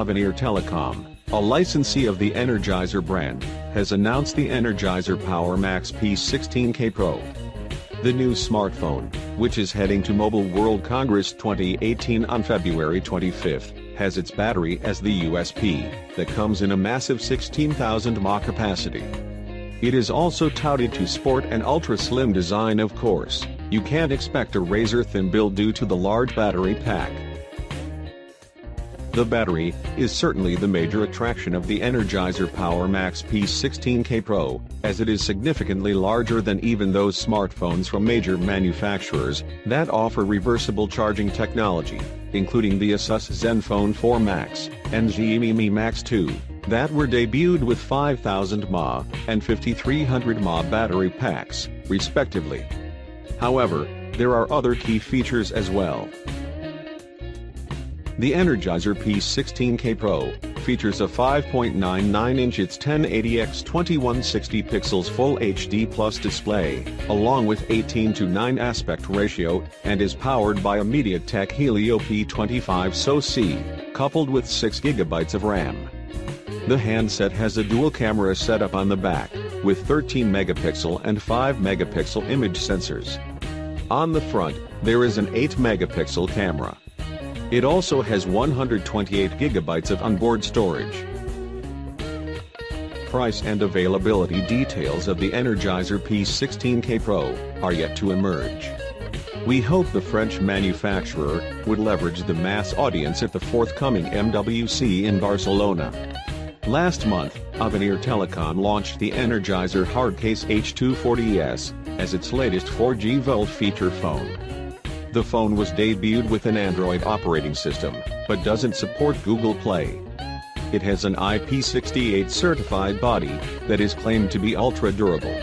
Venire Telecom, a licensee of the Energizer brand, has announced the Energizer Power Max P16K Pro. The new smartphone, which is heading to Mobile World Congress 2018 on February 25, has its battery as the USP, that comes in a massive 16,000 mAh capacity. It is also touted to sport an ultra-slim design. Of course, you can't expect a razor-thin build due to the large battery pack. The battery is certainly the major attraction of the Energizer Power Max P16K Pro, as it is significantly larger than even those smartphones from major manufacturers that offer reversible charging technology, including the Asus ZenFone 4 Max and Xiaomi Mi Max 2, that were debuted with 5,000 mAh and 5,300 mAh battery packs, respectively. However, there are other key features as well. The Energizer P16K Pro features a 5.99-inch 1080x2160 pixels Full HD Plus display, along with 18:9 aspect ratio, and is powered by a MediaTek Helio P25 SoC, coupled with 6 GB of RAM. The handset has a dual camera setup on the back, with 13 megapixel and 5 megapixel image sensors. On the front, there is an 8 megapixel camera. It also has 128 GB of onboard storage. Price and availability details of the Energizer P16K Pro are yet to emerge. We hope the French manufacturer would leverage the mass audience at the forthcoming MWC in Barcelona. Last month, Venire Telecom launched the Energizer Hardcase H240S as its latest 4G VoLTE feature phone. The phone was debuted with an Android operating system, but doesn't support Google Play. It has an IP68 certified body that is claimed to be ultra durable.